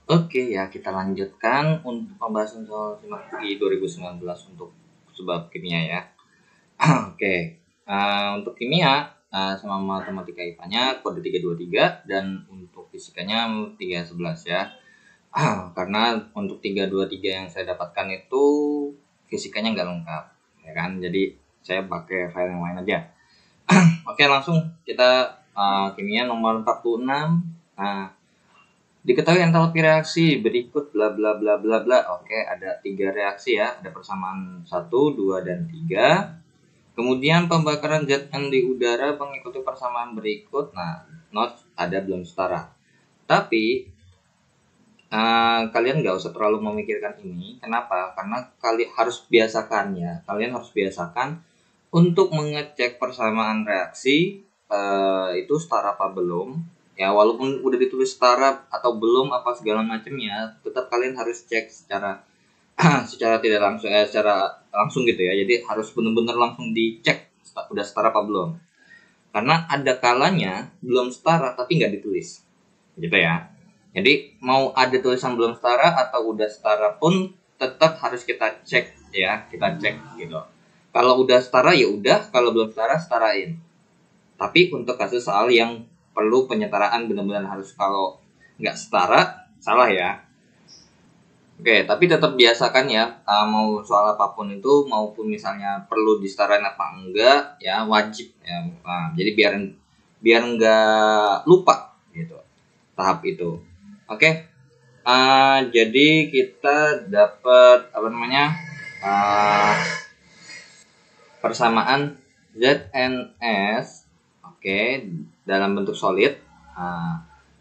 Oke ya, kita lanjutkan untuk pembahasan soal simak di 2019 untuk sebab kimia ya. Oke, untuk kimia sama matematika IPA-nya kode 323 dan untuk fisikanya 311 ya. Karena untuk 323 yang saya dapatkan itu fisikanya nggak lengkap, ya kan? Jadi saya pakai file yang lain aja. Oke, langsung kita kimia nomor 46. Nah, diketahui entalpi reaksi berikut bla bla bla bla bla. Oke, ada 3 reaksi ya, ada persamaan 1, 2 dan 3. Kemudian pembakaran Zn di udara mengikuti persamaan berikut. Nah, notes ada belum setara. Tapi kalian nggak usah terlalu memikirkan ini. Kenapa? Karena kalian harus biasakan ya. Kalian harus biasakan untuk mengecek persamaan reaksi itu setara apa belum. Ya, walaupun udah ditulis setara atau belum apa segala macamnya, tetap kalian harus cek secara secara tidak langsung secara langsung gitu ya. Jadi harus benar-benar langsung dicek udah setara apa belum. Karena ada kalanya belum setara tapi nggak ditulis. Gitu ya. Jadi mau ada tulisan belum setara atau udah setara pun tetap harus kita cek ya, kita cek gitu. Kalau udah setara ya udah, kalau belum setara setarain. Tapi untuk kasus soal yang perlu penyetaraan benar-benar harus, kalau nggak setara salah ya. Oke, tapi tetap biasakan ya, mau soal apapun itu, maupun misalnya perlu disetarain apa enggak, ya wajib ya. Jadi biar biar nggak lupa gitu tahap itu. Oke, jadi kita dapat apa namanya persamaan ZNS, oke, dalam bentuk solid,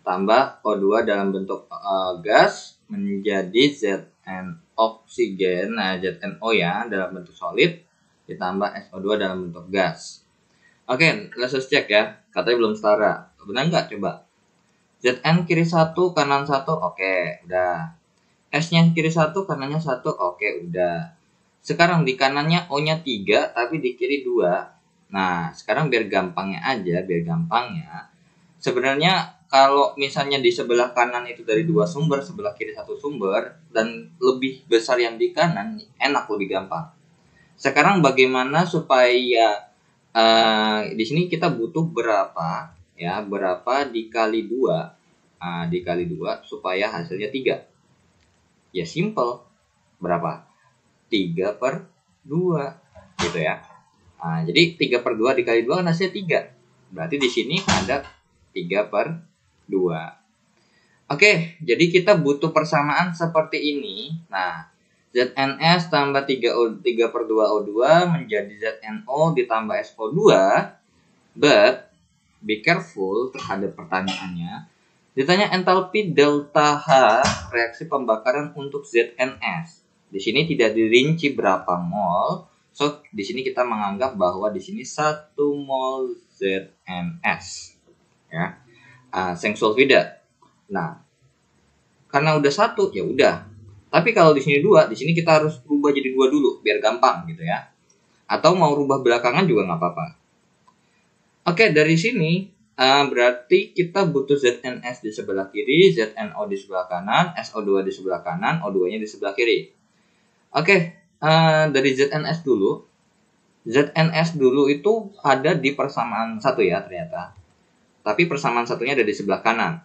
tambah O2 dalam bentuk gas menjadi Zn oksigen, nah ZNO ya dalam bentuk solid ditambah SO2 dalam bentuk gas. Oke, let's cek ya, katanya belum setara, benar nggak coba? Zn kiri 1 kanan 1, oke udah. S nya kiri 1 kanannya 1, oke udah. Sekarang di kanannya O nya 3 tapi di kiri 2. Nah sekarang biar gampangnya aja, sebenarnya kalau misalnya di sebelah kanan itu dari 2 sumber, sebelah kiri 1 sumber, dan lebih besar yang di kanan, enak, lebih gampang. Sekarang bagaimana supaya di sini kita butuh berapa ya, berapa dikali 2, dikali 2 supaya hasilnya 3. Ya simple, berapa? 3/2 gitu ya. Jadi 3/2 dikali 2 kan hasilnya 3. Berarti di sini ada 3/2. Oke, jadi kita butuh persamaan seperti ini. Nah, ZNS tambah 3/2O2 menjadi ZNO ditambah SO2. But be careful terhadap pertanyaannya. Ditanya entalpi delta H reaksi pembakaran untuk ZNS. Di sini tidak dirinci berapa mol. So, di sini kita menganggap bahwa di sini 1 mol ZNS. Ya. Seng sulfida. Nah, karena udah 1 ya udah. Tapi kalau di sini 2, di sini kita harus rubah jadi 2 dulu biar gampang gitu ya. Atau mau rubah belakangan juga nggak apa-apa. Oke, dari sini berarti kita butuh ZNS di sebelah kiri, ZNO di sebelah kanan, SO2 di sebelah kanan, O2-nya di sebelah kiri. Oke, dari ZNS dulu. ZNS dulu itu ada di persamaan 1 ya ternyata. Tapi persamaan satunya ada di sebelah kanan.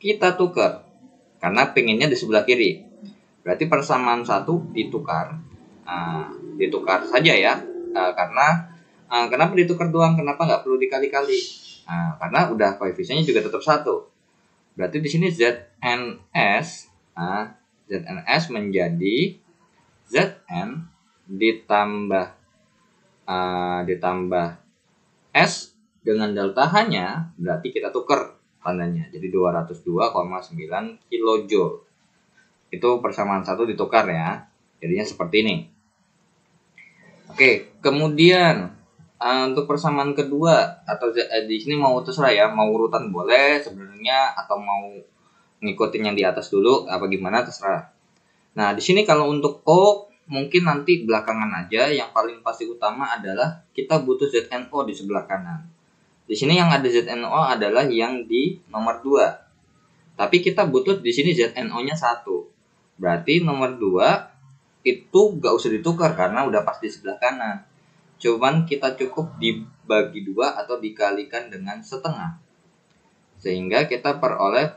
Kita tukar, karena pengennya di sebelah kiri. Berarti persamaan 1 ditukar. Ditukar saja ya, karena kenapa ditukar doang? Kenapa nggak perlu dikali-kali? Karena udah koefisiennya juga tetap 1. Berarti di sini ZNS, ZNS menjadi Zn ditambah S dengan delta H-nya, berarti kita tukar tandanya. Jadi 202,9 kJ. Itu persamaan 1 ditukar ya. Jadinya seperti ini. Oke, kemudian untuk persamaan kedua atau di sini mau terserah ya, mau urutan boleh sebenarnya atau mau ngikutin yang di atas dulu apa gimana terserah. Nah, di sini kalau untuk O mungkin nanti belakangan aja, yang paling pasti utama adalah kita butuh ZNO di sebelah kanan. Di sini yang ada ZNO adalah yang di nomor 2. Tapi kita butuh di sini ZNO-nya 1. Berarti nomor 2 itu gak usah ditukar karena udah pas di sebelah kanan. Cuman kita cukup dibagi 2 atau dikalikan dengan setengah. Sehingga kita peroleh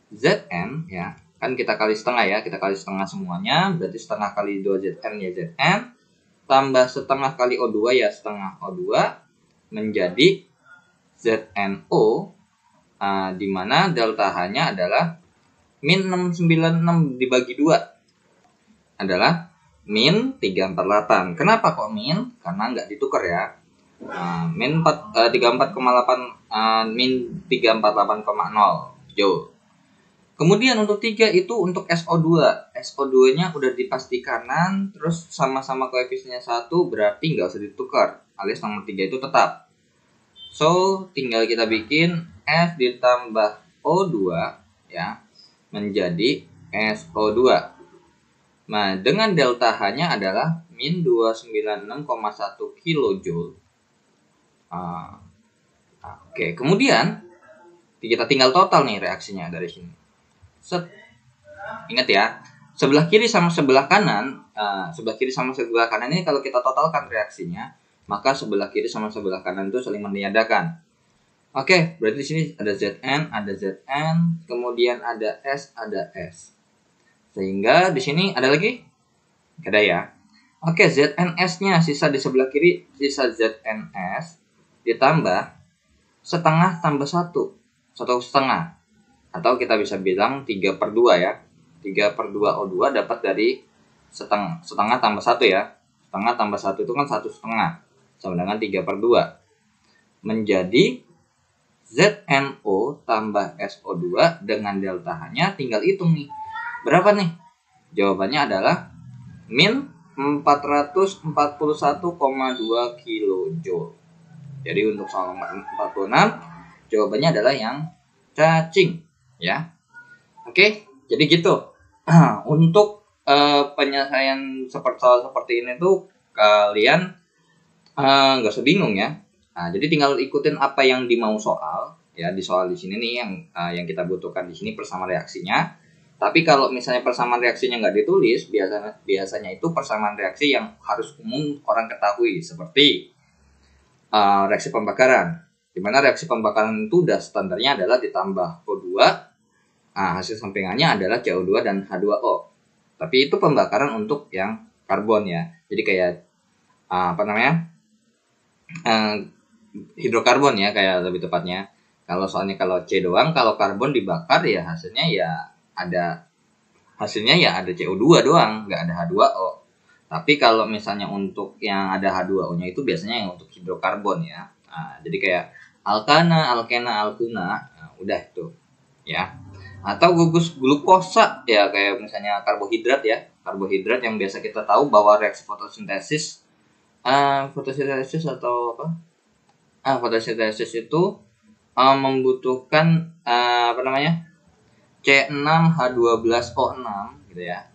Zn ya. Kan kita kali setengah ya, kita kali setengah semuanya. Berarti setengah kali 2 Zn ya Zn. Tambah setengah kali O2 ya setengah O2. Menjadi ZNO. Di mana delta H-nya adalah min 696 dibagi 2 adalah min 348. Kenapa kok min? Karena nggak ditukar ya. Min 34,8 min 348,0 joule. Kemudian untuk 3 itu untuk SO2. SO2-nya udah dipasti kanan, terus sama-sama koefisiennya 1, berarti nggak usah ditukar. Alias nomor 3 itu tetap. So, tinggal kita bikin S ditambah O2 ya menjadi SO2. Nah, dengan delta H-nya adalah min 296,1 kilojoule. Oke, kemudian kita tinggal total nih reaksinya dari sini. Set. Ingat ya, sebelah kiri sama sebelah kanan, ini kalau kita totalkan reaksinya, maka sebelah kiri sama sebelah kanan itu saling meniadakan. Oke, berarti di sini ada Zn, kemudian ada S. Sehingga di sini ada lagi? Ada ya. Oke, ZNS-nya sisa di sebelah kiri, sisa ZNS ditambah setengah tambah 1 setengah. Atau kita bisa bilang 3/2 ya. 3/2 O2 dapat dari setengah tambah 1 ya. Setengah tambah 1 itu kan 1/2. Sama dengan 3/2 menjadi ZNO tambah SO2 dengan delta H-nya tinggal hitung nih. Berapa nih? Jawabannya adalah min 441,2 kilojoule. Jadi untuk soal nomor 46 jawabannya adalah yang cacing ya. Oke, jadi gitu. Untuk penyelesaian soal seperti ini tuh kalian nggak usah bingung ya. Jadi tinggal ikutin apa yang dimau soal ya. Di soal di sini nih yang kita butuhkan di sini persamaan reaksinya. Tapi kalau misalnya persamaan reaksinya nggak ditulis, biasanya itu persamaan reaksi yang harus umum orang ketahui seperti reaksi pembakaran. Dimana reaksi pembakaran itu udah standarnya adalah ditambah O2, hasil sampingannya adalah CO2 dan H2O. Tapi itu pembakaran untuk yang karbon ya. Jadi kayak hidrokarbon ya, kayak lebih tepatnya. Kalau kalau C doang, kalau karbon dibakar ya hasilnya ada CO2 doang, nggak ada H2O. Tapi kalau misalnya untuk yang ada H2O-nya itu biasanya yang untuk hidrokarbon ya. Jadi kayak alkana, alkuna, udah itu ya. Atau gugus glukosa ya, kayak misalnya karbohidrat ya. Karbohidrat yang biasa kita tahu bahwa reaksi fotosintesis atau apa? Fotosintesis itu membutuhkan C6H12O6 gitu ya.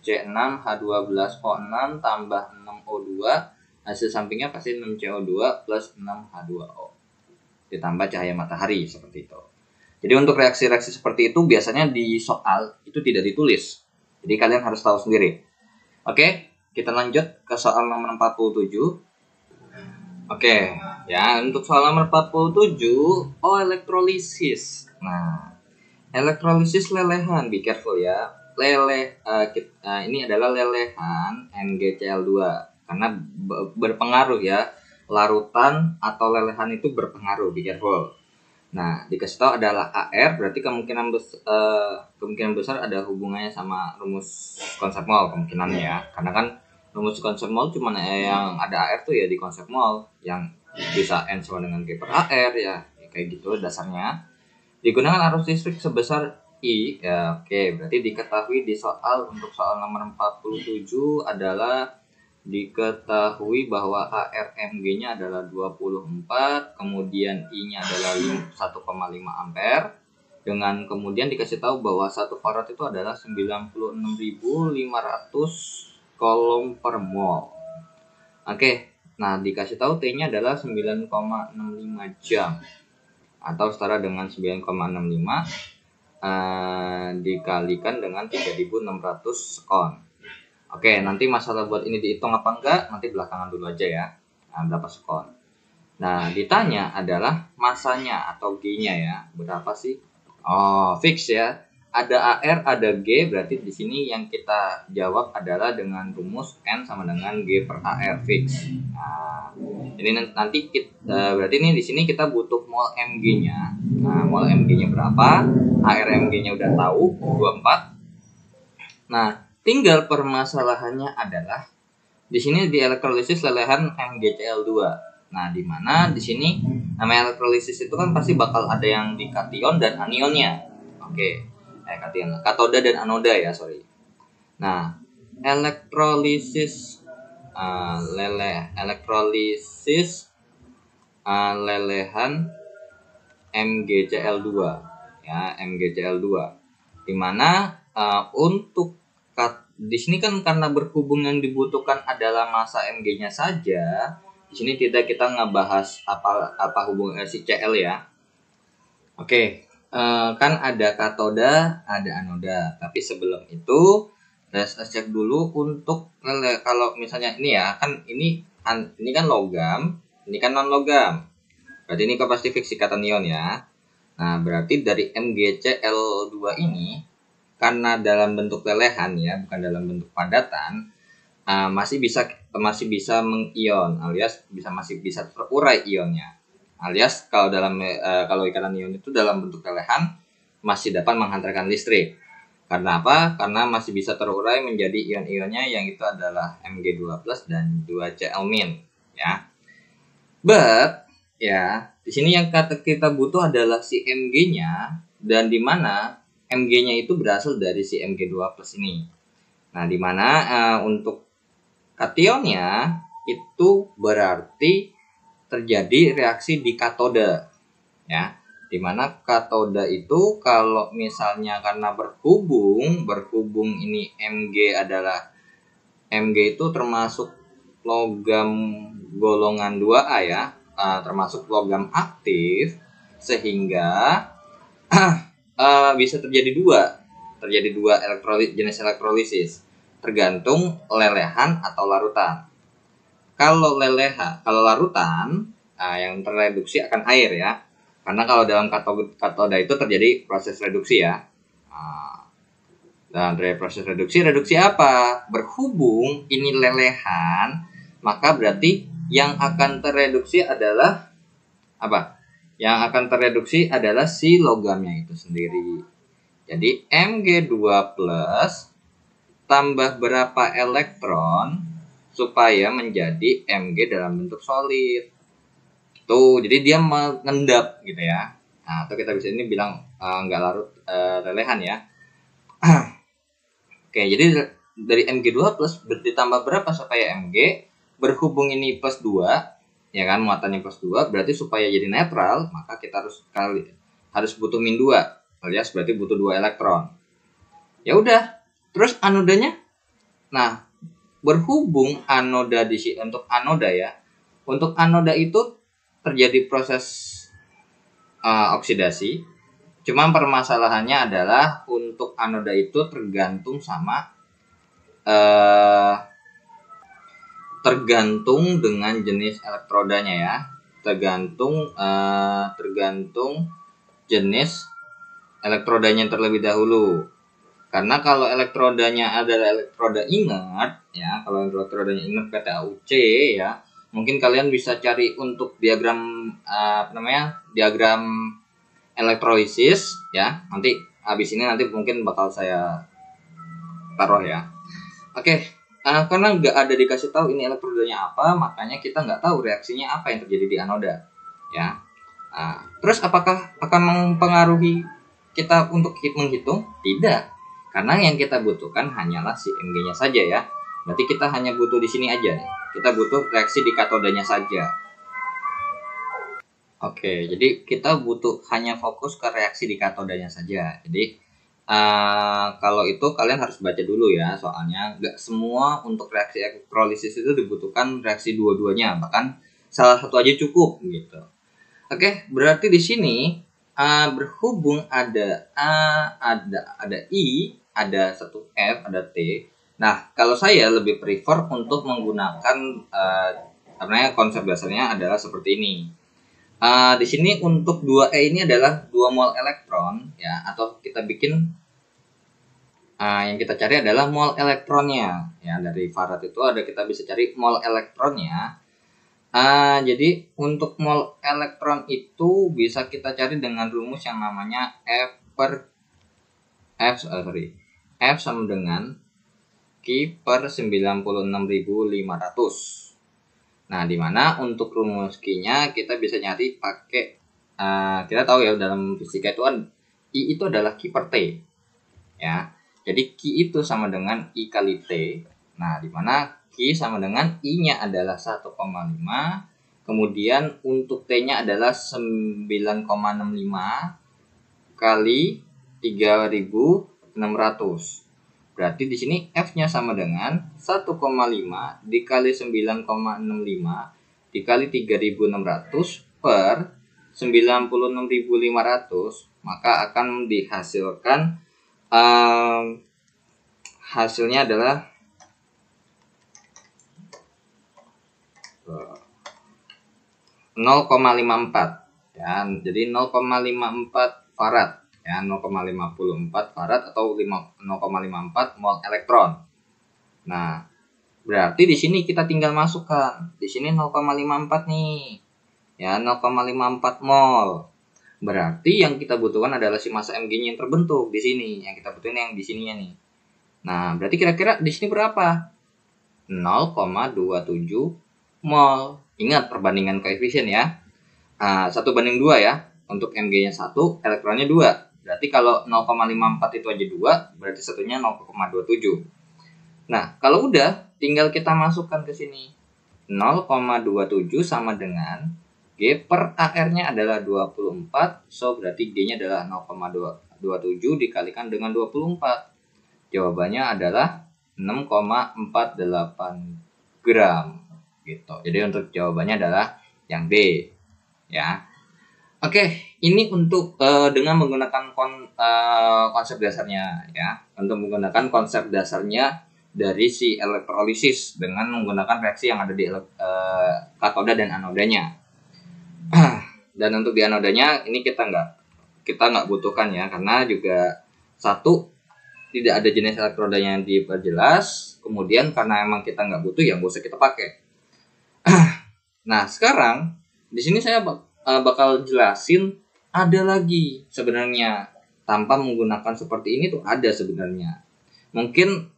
C6H12O6 tambah 6O2, hasil sampingnya pasti 6CO2 plus 6H2O ditambah cahaya matahari seperti itu. Jadi untuk reaksi-reaksi seperti itu biasanya di soal itu tidak ditulis. Jadi kalian harus tahu sendiri. Oke, kita lanjut ke soal nomor 47. Oke, ya untuk soal nomor 47, elektrolisis. Nah, elektrolisis lelehan, be careful ya. Ini adalah lelehan NGCl2 karena berpengaruh ya. Larutan atau lelehan itu berpengaruh, be careful. Nah, dikasih tahu adalah AR, berarti kemungkinan besar ada hubungannya sama rumus konsep mol kemungkinannya ya. Karena kan rumus konsep mol cuma yang ada AR tuh ya di konsep mol, yang bisa N sama dengan G per AR ya kayak gitu dasarnya. Digunakan arus listrik sebesar I ya. Oke, berarti diketahui di soal untuk soal nomor 47 adalah diketahui bahwa ARMG-nya adalah 24, kemudian I-nya adalah 1,5 ampere. Dengan kemudian dikasih tahu bahwa 1 farad itu adalah 96.500 kolom per mol. Oke, nah dikasih tahu T-nya adalah 9,65 jam atau setara dengan 9,65 dikalikan dengan 3600 sekon. Oke, nanti masalah buat ini dihitung apa enggak, nanti belakangan dulu aja ya. Berapa sekon. Nah, ditanya adalah masanya atau G-nya ya. Berapa sih? Oh, fix ya. Ada AR, ada G, berarti di sini yang kita jawab adalah dengan rumus N sama dengan G per AR fix. Nah, ini nanti berarti ini di sini kita butuh mol Mg-nya. Nah, mol Mg-nya berapa? AR Mg-nya udah tahu, 24. Nah, tinggal permasalahannya adalah di sini di elektrolisis lelehan MgCl2. Nah, di mana di sini namanya elektrolisis itu kan pasti bakal ada yang di kation dan anionnya. Oke. Kation. Katoda dan anoda ya, sorry. Nah, elektrolisis lelehan MgCl2 ya, MgCl2. Di mana untuk di sini kan karena berhubung yang dibutuhkan adalah massa Mg-nya saja. Di sini tidak kita ngebahas apa hubungan si Cl ya. Oke, kan ada katoda, ada anoda. Tapi sebelum itu, let's cek dulu untuk kalau misalnya ini ya, kan ini kan logam, ini kan non logam. Berarti ini pasti fix ikatan ion ya. Nah, berarti dari MgCl2 ini karena dalam bentuk lelehan ya, bukan dalam bentuk padatan, masih bisa mengion, alias masih bisa terurai ionnya. Alias kalau ikatan ion itu dalam bentuk lelehan masih dapat menghantarkan listrik. Karena apa? Karena masih bisa terurai menjadi ion-ionnya yang itu adalah Mg2+ dan 2Cl- ya. But ya, di sini yang kita butuh adalah si Mg-nya, dan di mana Mg-nya itu berasal dari si Mg2+ ini. Nah, di mana untuk kationnya itu berarti terjadi reaksi di katoda ya, dimana katoda itu kalau misalnya karena berhubung ini Mg itu termasuk logam golongan 2A ya, termasuk logam aktif, sehingga bisa terjadi dua jenis elektrolisis tergantung lelehan atau larutan. Kalau larutan, yang terreduksi akan air ya. Karena kalau dalam katoda itu terjadi proses reduksi ya. Dan dari proses reduksi apa? Berhubung ini lelehan, maka berarti yang akan tereduksi adalah apa? Yang akan tereduksi adalah si logamnya itu sendiri. Jadi Mg2+ tambah berapa elektron supaya menjadi Mg dalam bentuk solid. Tuh, jadi dia mengendap gitu ya. Nah, atau kita bisa ini bilang nggak larut lelehan ya. Oke, jadi dari Mg2+ ditambah berapa supaya Mg? Berhubung ini +2, ya kan, muatannya +2, berarti supaya jadi netral, maka kita harus butuh -2, alias berarti butuh 2 elektron. Ya udah, terus anodanya? Nah, berhubung anoda untuk anoda ya, untuk anoda itu terjadi proses oksidasi. Cuma permasalahannya adalah untuk anoda itu tergantung dengan jenis elektrodanya ya, tergantung jenis elektrodanya terlebih dahulu. Karena kalau elektrodanya adalah elektroda inert ya, kalau elektrodanya inert PTAUC ya, mungkin kalian bisa cari untuk diagram diagram elektrolisis ya. Nanti habis ini mungkin bakal saya taruh ya. Oke, karena nggak ada dikasih tahu ini elektrodanya apa, makanya kita nggak tahu reaksinya apa yang terjadi di anoda ya. Terus apakah akan mempengaruhi kita untuk menghitung? Tidak. Karena yang kita butuhkan hanyalah si Mg-nya saja ya. Berarti kita hanya butuh di sini aja. Kita butuh reaksi di katodanya saja. Oke, jadi kita butuh hanya fokus ke reaksi di katodanya saja. Jadi kalau itu kalian harus baca dulu ya, soalnya nggak semua untuk reaksi elektrolisis itu dibutuhkan reaksi dua-duanya, bahkan salah satu aja cukup gitu. Oke, berarti di sini berhubung ada A, ada I, ada satu F, ada T. Nah, kalau saya lebih prefer untuk menggunakan karena konsep dasarnya adalah seperti ini. Di sini untuk 2E ini adalah 2 mol elektron ya, atau kita bikin yang kita cari adalah mol elektronnya ya. Dari Farad itu kita bisa cari mol elektronnya. Jadi untuk mol elektron itu bisa kita cari dengan rumus yang namanya F sama dengan Q per 96.500. Nah, dimana untuk rumus Q-nya kita bisa nyari pakai kita tahu ya dalam fisika itu kan I itu adalah Q per T ya. Jadi Q itu sama dengan I kali T. Nah, dimana Q sama dengan I-nya adalah 1,5. Kemudian untuk T-nya adalah 9,65 kali 3.600. Berarti di sini F-nya sama dengan 1,5 dikali 9,65 dikali 3.600 per 96.500. Maka akan dihasilkan hasilnya adalah 0,54 ya. Jadi 0,54 farad ya, 0,54 farad atau 0,54 mol elektron. Nah, berarti di sini kita tinggal masukkan. Di sini 0,54 nih. Ya, 0,54 mol. Berarti yang kita butuhkan adalah si massa Mg-nya yang terbentuk di sini. Yang kita butuhin yang di sininya nih. Nah, berarti kira-kira di sini berapa? 0,27 mol. Ingat perbandingan koefisien ya. 1:2 ya. Untuk Mg-nya 1, elektronnya 2. Berarti kalau 0,54 itu aja 2, berarti satunya 0,27. Nah, kalau udah, tinggal kita masukkan ke sini. 0,27 sama dengan G per AR-nya adalah 24. So, berarti G-nya adalah 0,27 dikalikan dengan 24. Jawabannya adalah 6,48 gram. Gitu. Jadi untuk jawabannya adalah yang B. Ya. Oke, ini untuk dengan menggunakan konsep dasarnya ya. Untuk menggunakan konsep dasarnya dari si elektrolisis dengan menggunakan reaksi yang ada di katoda dan anodanya. Dan untuk di anodanya ini kita nggak butuhkan ya, karena juga satu tidak ada jenis elektrodanya yang diperjelas, kemudian karena emang kita nggak butuh ya nggak usah kita pakai. Nah, sekarang di sini saya bakal jelasin ada lagi sebenarnya tanpa menggunakan seperti ini tuh ada sebenarnya. Mungkin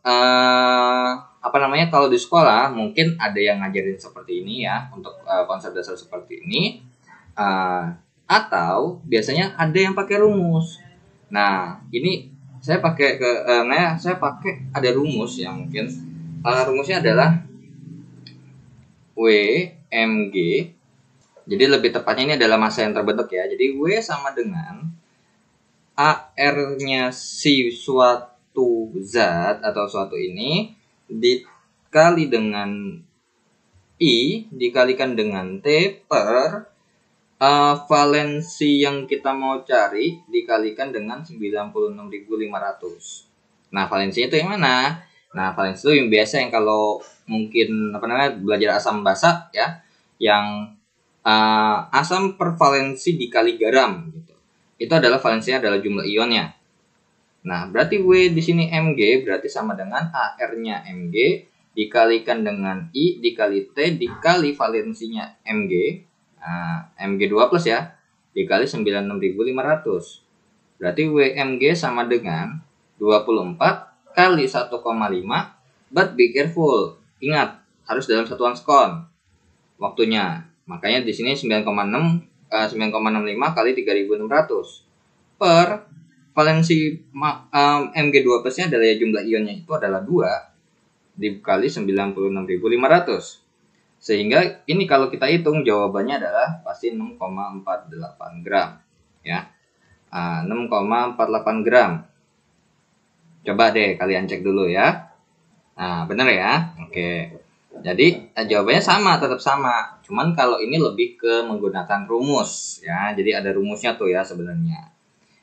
kalau di sekolah mungkin ada yang ngajarin seperti ini ya untuk konsep dasar seperti ini, atau biasanya ada yang pakai rumus. Nah, ini saya pakai ada rumus yang mungkin rumusnya adalah WMG. Jadi lebih tepatnya ini adalah massa yang terbentuk ya. Jadi W sama dengan AR-nya si suatu zat atau suatu ini dikali dengan I dikalikan dengan T per valensi yang kita mau cari dikalikan dengan 96.500. Nah, valensinya itu yang mana? Nah, valensi itu yang biasa yang kalau mungkin belajar asam basa ya, yang asam per valensi dikali garam gitu. Itu adalah valensinya adalah jumlah ionnya. Nah, berarti W di sini Mg berarti sama dengan AR-nya Mg dikalikan dengan I dikali T dikali valensinya Mg. Mg2 plus ya, dikali 96.500. Berarti WMG sama dengan 24 kali 1,5, but be careful. Ingat, harus dalam satuan skon waktunya. Makanya di sini 9,65 kali 3.600 per valensi Mg2 plusnya adalah jumlah ionnya itu adalah 2 dikali 96.500. Sehingga ini kalau kita hitung jawabannya adalah pasti 6,48 gram ya. 6,48 gram. Coba deh kalian cek dulu ya. Nah, benar ya? Oke. Jadi jawabannya sama, tetap sama. Cuman kalau ini lebih ke menggunakan rumus ya. Jadi ada rumusnya tuh ya sebenarnya.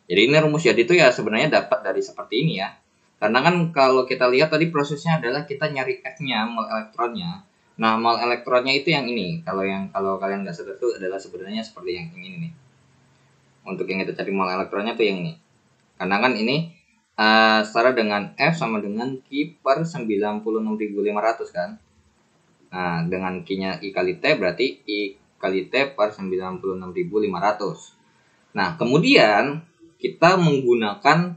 Jadi ini rumus jadi itu ya sebenarnya dapat dari seperti ini ya. Karena kan kalau kita lihat tadi prosesnya adalah kita nyari F-nya, mol elektronnya. Nah, mol elektronnya itu yang ini. Kalau kalian nggak sadar itu adalah sebenarnya seperti yang ini nih. Untuk yang kita cari mol elektronnya tuh yang ini. Karena kan ini setara dengan F sama dengan Q per 96.500 kan. Nah, dengan Q-nya I kali T berarti I kali T per 96.500. Nah, kemudian kita menggunakan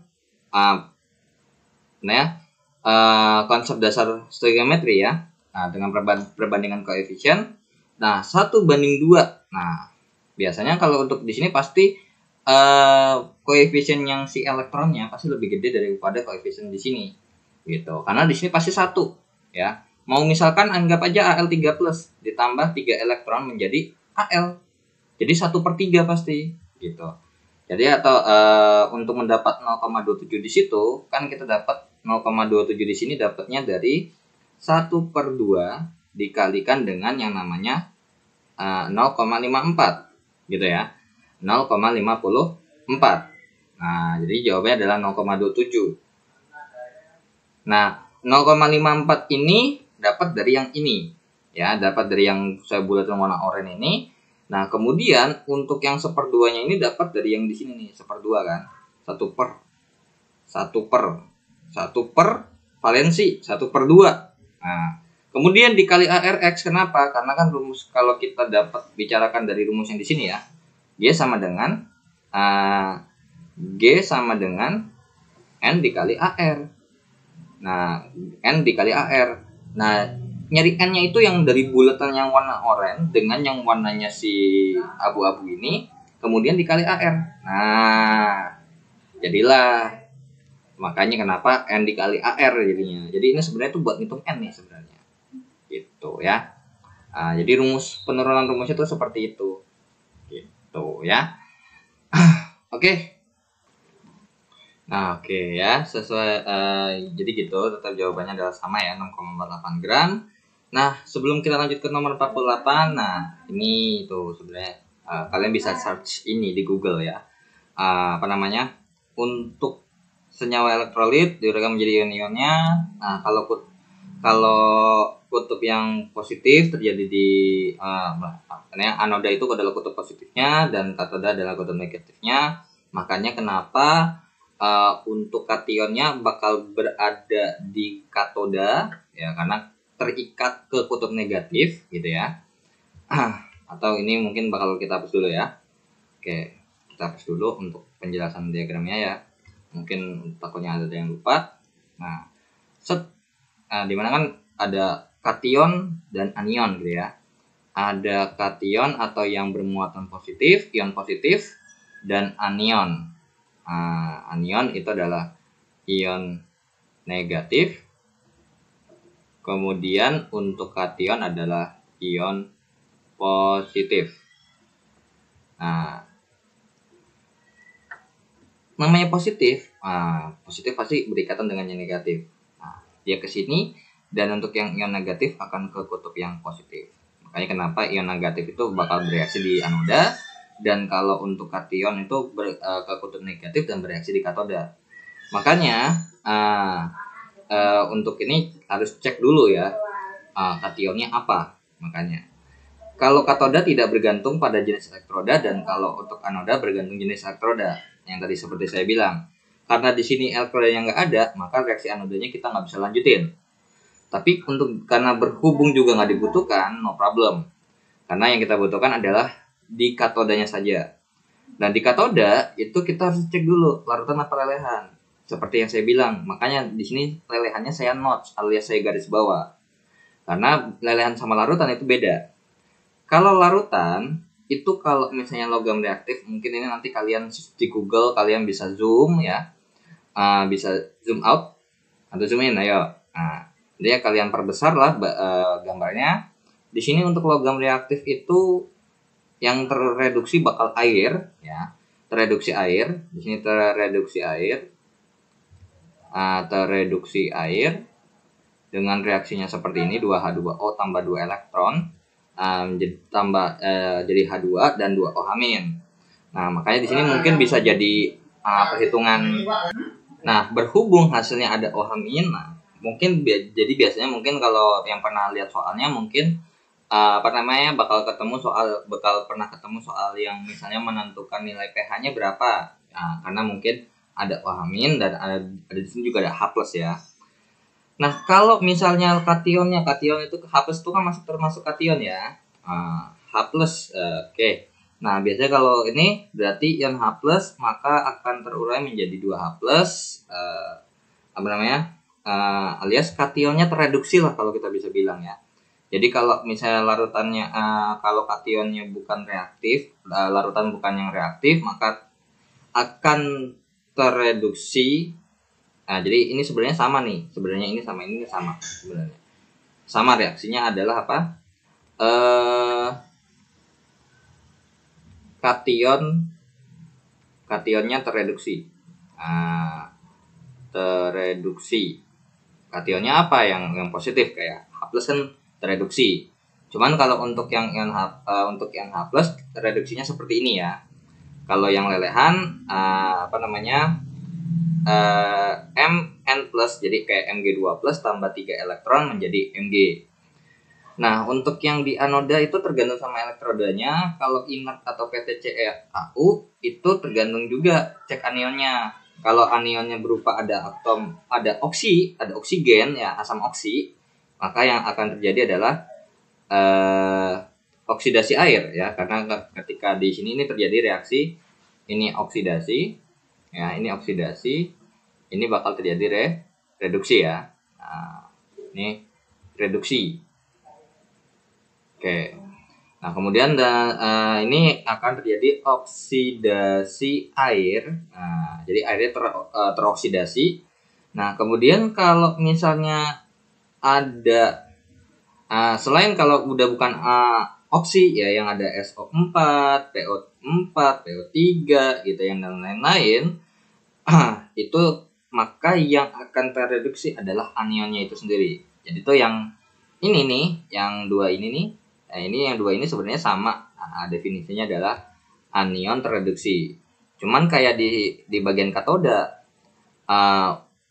konsep dasar stoichiometri ya. Nah, dengan perbandingan koefisien. Nah, 1:2. Nah, biasanya kalau untuk di sini pasti koefisien yang si elektronnya pasti lebih gede daripada koefisien di sini. Gitu. Karena di sini pasti 1 ya. Mau misalkan anggap aja Al3+ ditambah 3 elektron menjadi Al. Jadi 1/3 pasti gitu. Jadi atau untuk mendapat 0,27 di situ kan kita dapat 0,27 di sini dapatnya dari 1/2 dikalikan dengan yang namanya 0,54 gitu ya. 0,54. Nah, jadi jawabannya adalah 0,27. Nah, 0,54 ini dapat dari yang ini ya, dapat dari yang saya bulatkan warna oranye ini. Nah, kemudian untuk yang 1/2-nya ini dapat dari yang di sini nih, 1/2 kan. 1 per valensi 1/2. Nah, kemudian dikali ARX. Kenapa? Karena kan rumus kalau kita dapat bicarakan dari rumus yang di sini ya, G sama dengan N dikali AR. Nah, N dikali AR. Nah, nyari N-nya itu yang dari bulatan yang warna oranye dengan yang warnanya si abu-abu ini, kemudian dikali AR. Nah, jadilah makanya kenapa N dikali AR jadinya. Jadi ini sebenarnya itu buat ngitung N nih sebenarnya. Gitu ya. Nah, jadi penurunan rumusnya itu seperti itu. Gitu ya. Oke. Nah, oke ya, sesuai jadi gitu, tetap jawabannya adalah sama ya, 6,48 gram. Nah, sebelum kita lanjut ke nomor 48, nah ini tuh sebenarnya kalian bisa search ini di Google ya. Untuk senyawa elektrolit diuraikan menjadi ion-ionnya. Nah, kalau kutub yang positif terjadi di anoda itu adalah kutub positifnya dan katoda adalah kutub negatifnya. Makanya kenapa untuk kationnya bakal berada di katoda ya, karena terikat ke kutub negatif gitu ya. Atau ini mungkin bakal kita hapus dulu ya. Oke, kita hapus dulu untuk penjelasan diagramnya ya. Mungkin takutnya ada yang lupa. Nah, dimana kan ada kation dan anion gitu ya. Ada kation atau yang bermuatan positif, ion positif, dan anion. Anion itu adalah ion negatif. Kemudian untuk kation adalah ion positif. Nah, namanya positif, positif pasti berikatan dengan yang negatif. Nah, dia ke sini dan untuk yang ion negatif akan ke kutub yang positif. Makanya kenapa ion negatif itu bakal bereaksi di anoda. Dan kalau untuk kation itu ke kutub negatif dan bereaksi di katoda. Makanya untuk ini harus cek dulu ya kationnya apa. Makanya kalau katoda tidak bergantung pada jenis elektroda dan kalau untuk anoda bergantung jenis elektroda. Yang tadi seperti saya bilang, karena di sini elektroda yang nggak ada, maka reaksi anodanya kita nggak bisa lanjutin. Tapi karena berhubung juga nggak dibutuhkan, no problem. Karena yang kita butuhkan adalah di katodanya saja. Dan di katoda itu kita harus cek dulu larutan apa lelehan. Seperti yang saya bilang, makanya di sini lelehannya saya notes alias saya garis bawah. Karena lelehan sama larutan itu beda. Kalau larutan itu kalau misalnya logam reaktif, mungkin ini nanti kalian di Google kalian bisa zoom ya, bisa zoom out atau zoom in, ayo. Nah, jadi kalian perbesar lah gambarnya. Di sini untuk logam reaktif itu yang terreduksi bakal air ya, terreduksi air. Di sini terreduksi air, dengan reaksinya seperti ini, 2H2O tambah 2 elektron jadi H2 dan 2O-. Nah, makanya di sini mungkin bisa jadi perhitungan. Nah, berhubung hasilnya ada OH-, nah mungkin jadi biasanya mungkin kalau yang pernah lihat soalnya mungkin bakal pernah ketemu soal yang misalnya menentukan nilai pH-nya berapa. Nah, karena mungkin ada OH- dan ada di sini juga ada H+ ya. Nah, kalau misalnya kation itu H+ itu kan termasuk kation ya. H+, oke. Nah, biasanya kalau ini berarti ion H+ maka akan terurai menjadi 2H+, alias kationnya tereduksi lah kalau kita bisa bilang ya. Jadi kalau misalnya larutannya, kalau kationnya bukan reaktif, larutan bukan yang reaktif, maka akan tereduksi. Nah, jadi ini sebenarnya sama nih. Sebenarnya ini sama sebenarnya. Sama reaksinya adalah apa? Kationnya tereduksi. Tereduksi. Kationnya apa yang positif kayak H+ kan tereduksi. Cuman kalau untuk yang ion H+, tereduksinya seperti ini ya. Kalau yang lelehan Mn+, jadi kayak Mg2+ tambah 3 elektron menjadi Mg. Nah, untuk yang di anoda itu tergantung sama elektrodanya. Kalau inert atau PTCAU itu tergantung juga cek anionnya. Kalau anionnya berupa ada oksigen ya, asam oksi, maka yang akan terjadi adalah oksidasi air ya, karena ketika di sini ini terjadi reaksi ini oksidasi ya, ini bakal terjadi reduksi ya. Nah, ini reduksi. Oke. Nah, kemudian ini akan terjadi oksidasi air. Nah, jadi airnya teroksidasi. Nah, kemudian kalau misalnya ada selain kalau udah bukan oksi ya, yang ada SO4, PO4, PO3 gitu yang dan lain-lain, itu maka yang akan tereduksi adalah anionnya itu sendiri. Jadi itu yang ini nih, yang dua ini nih. Nah, yang dua ini sebenarnya sama. Definisinya adalah anion tereduksi. Cuman kayak di bagian katoda,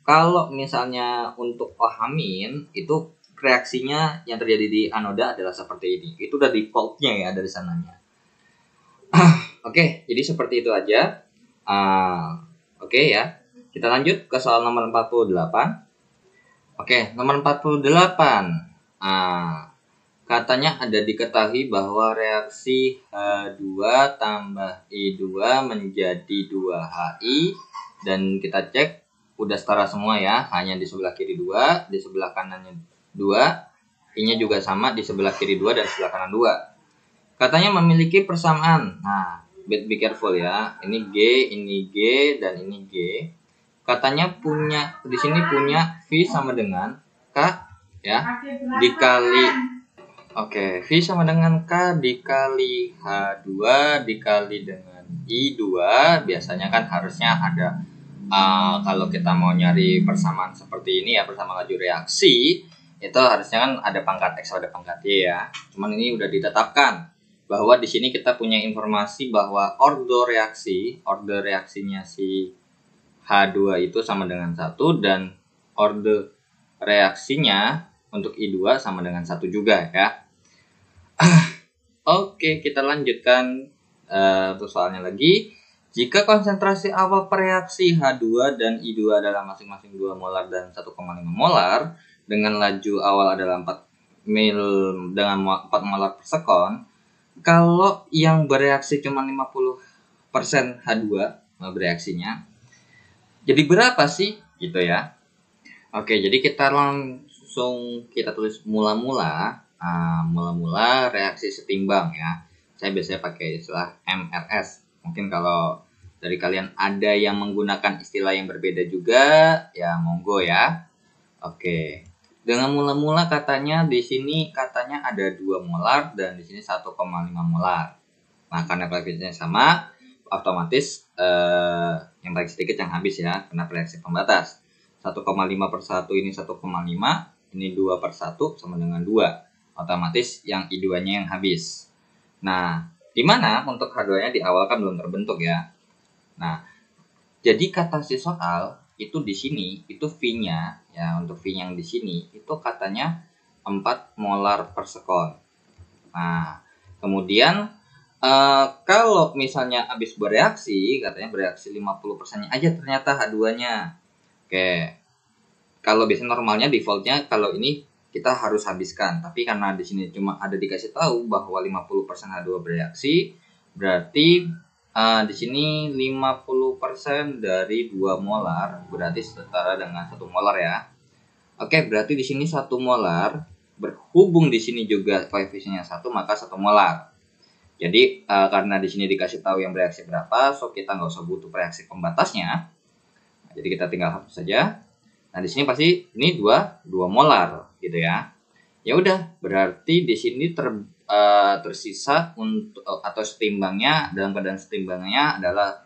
kalau misalnya untuk OH- itu reaksinya yang terjadi di anoda adalah seperti ini. Itu udah defaultnya ya dari sananya. Oke, jadi seperti itu aja. Oke ya. Kita lanjut ke soal nomor 48. Oke, nomor 48. Katanya ada diketahui bahwa reaksi H2 tambah I2 menjadi 2HI, dan kita cek udah setara semua ya, hanya di sebelah kiri 2, di sebelah kanannya 2, I-nya juga sama di sebelah kiri 2 dan sebelah kanan 2. Katanya memiliki persamaan. Nah, be careful ya. Ini G, dan ini G. Katanya di sini punya V sama dengan K ya, dikali V sama dengan K dikali H2 dikali dengan I2. Biasanya kan harusnya ada kalau kita mau nyari persamaan seperti ini ya, persamaan laju reaksi, itu harusnya kan ada pangkat X ada pangkat Y ya. Cuman ini udah ditetapkan bahwa di sini kita punya informasi bahwa order reaksinya si H2 itu sama dengan 1, dan order reaksinya untuk I2 sama dengan 1 juga ya. Oke, kita lanjutkan untuk soalnya lagi. Jika konsentrasi awal reaksi H2 dan I2 adalah masing-masing 2 molar dan 1,5 molar dengan laju awal adalah 4 molar per sekon, kalau yang bereaksi cuma 50% H2 bereaksinya, jadi berapa sih gitu ya? Oke, jadi kita langsung tulis mula-mula reaksi setimbang ya. Saya biasanya pakai istilah MRS. Mungkin kalau dari kalian ada yang menggunakan istilah yang berbeda juga, ya monggo ya. Oke. Dengan mula-mula katanya di sini katanya ada 2 molar dan di sini 1,5 molar. Nah, karena koefisiennya sama, otomatis yang paling sedikit yang habis ya, karena reaksi pembatas. 1,5 per 1 ini 1,5, Ini 2/1 sama dengan 2. Otomatis yang I2-nya yang habis. Nah, di mana untuk H2-nya di awal kan belum terbentuk ya. Nah, jadi kata si soal itu di sini, itu V-nya, ya untuk V yang di sini, itu katanya 4 molar per sekon. Nah, kemudian kalau misalnya habis bereaksi, katanya bereaksi 50%-nya aja ternyata H2-nya. Oke. Kalau biasanya normalnya defaultnya kalau ini kita harus habiskan, tapi karena di sini cuma ada dikasih tahu bahwa 50% H2 bereaksi, berarti di sini 50% dari 2 molar berarti setara dengan 1 molar ya. Oke, berarti di sini 1 molar berhubung di sini juga koefisiennya 1, maka 1 molar. Jadi karena di sini dikasih tahu yang bereaksi berapa, so kita nggak usah butuh reaksi pembatasnya. Nah, jadi kita tinggal hapus saja. Nah, di sini pasti ini 2 molar gitu ya. Ya udah, berarti di sini tersisa untuk atau setimbangnya, dalam keadaan setimbangnya adalah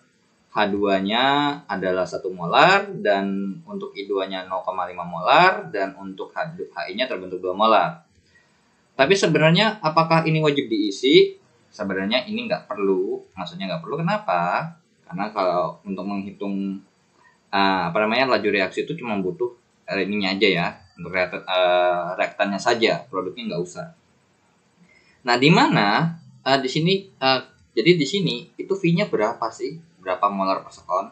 H2-nya adalah 1 molar dan untuk I2-nya 0,5 molar dan untuk HI-nya terbentuk 2 molar. Tapi sebenarnya apakah ini wajib diisi? Sebenarnya ini nggak perlu. Maksudnya nggak perlu kenapa? Karena kalau untuk menghitung laju reaksi itu cuma butuh ininya aja ya, untuk reaktannya saja, produknya nggak usah. Nah, di mana di sini jadi di sini itu V-nya berapa sih? Berapa molar per sekon?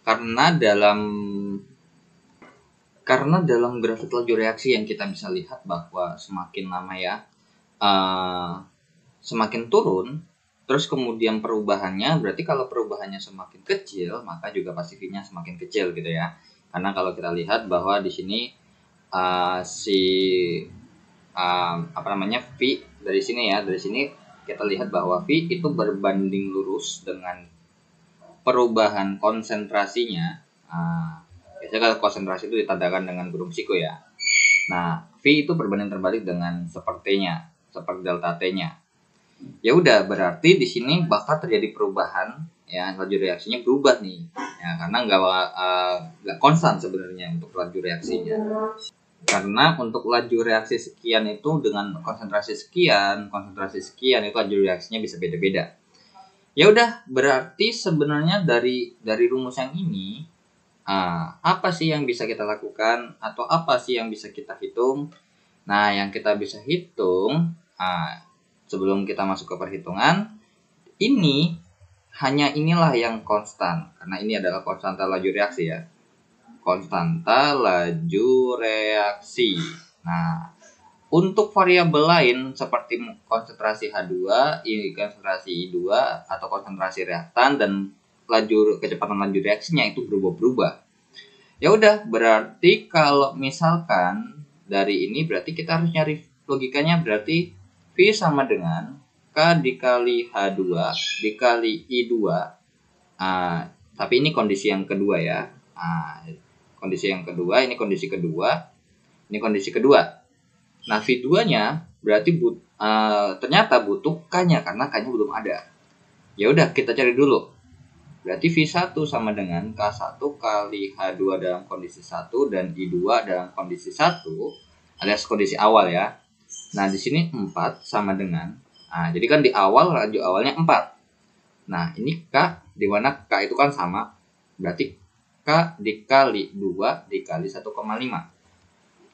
Karena dalam grafik laju reaksi yang kita bisa lihat bahwa semakin lama ya semakin turun, terus kemudian perubahannya, berarti kalau perubahannya semakin kecil, maka juga pasti V-nya semakin kecil gitu ya. Karena kalau kita lihat bahwa di sini V dari sini ya, dari sini kita lihat bahwa V itu berbanding lurus dengan perubahan konsentrasinya. Biasanya kalau konsentrasi itu ditandakan dengan huruf psiko ya. Nah, V itu berbanding terbalik dengan seperti delta T-nya. Ya udah, berarti di sini bakal terjadi perubahan ya, laju reaksinya berubah nih ya, karena nggak konstan sebenarnya untuk laju reaksinya, karena untuk laju reaksi sekian itu dengan konsentrasi sekian itu laju reaksinya bisa beda-beda. Ya udah, berarti sebenarnya dari rumus yang ini apa sih yang bisa kita lakukan atau apa sih yang bisa kita hitung? Nah, yang kita bisa hitung sebelum kita masuk ke perhitungan, inilah yang konstan, karena ini adalah konstanta laju reaksi ya. Konstanta laju reaksi. Nah, untuk variabel lain seperti konsentrasi H2, konsentrasi I2 atau konsentrasi reaktan dan kecepatan laju reaksinya itu berubah-ubah. Ya udah, berarti kalau misalkan dari ini berarti kita harus nyari logikanya, berarti V sama dengan K dikali H2 dikali I2. Tapi ini kondisi yang kedua ya. Kondisi yang kedua, ini kondisi kedua. Ini kondisi kedua. Nah, V2-nya berarti ternyata butuh K-nya karena K-nya belum ada. Ya udah, kita cari dulu. Berarti V1 sama dengan K1 kali H2 dalam kondisi 1 dan I2 dalam kondisi 1 alias kondisi awal ya. Nah, di sini 4 sama dengan, jadi kan di awal laju awalnya 4. Nah, ini K, di mana K itu kan sama, berarti K dikali 2 dikali 1,5.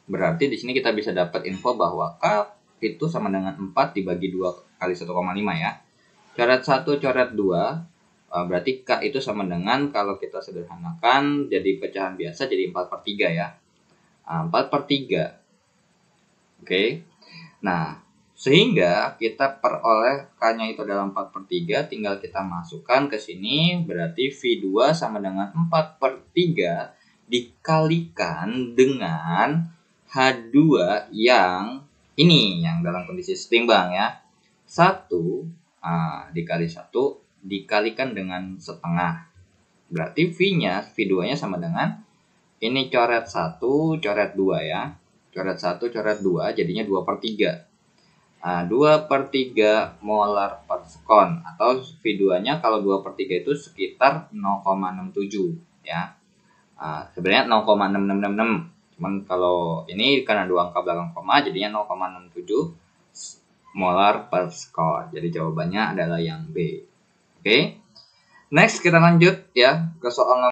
Berarti di sini kita bisa dapat info bahwa K itu sama dengan 4 dibagi 2 kali 1,5 ya. Coret 1, coret 2, berarti K itu sama dengan, kalau kita sederhanakan jadi pecahan biasa, jadi 4/3 ya. 4/3. Oke. Nah, sehingga kita peroleh K-nya itu adalah 4/3, tinggal kita masukkan ke sini, berarti V2 sama dengan 4/3 dikalikan dengan H2 yang ini, yang dalam kondisi setimbang ya. 1 dikali 1 dikalikan dengan setengah. Berarti V2-nya sama dengan, ini coret 1, coret 2 ya. Coret 1, coret 2, jadinya 2/3. 2/3 molar per sekon, atau V2-nya kalau 2/3 itu sekitar 0,67 ya. Sebenarnya 0,6666, Cuman kalau ini karena 2 angka belakang koma jadinya 0,67 molar per skor. Jadi jawabannya adalah yang B. Oke. Next kita lanjut ya ke soal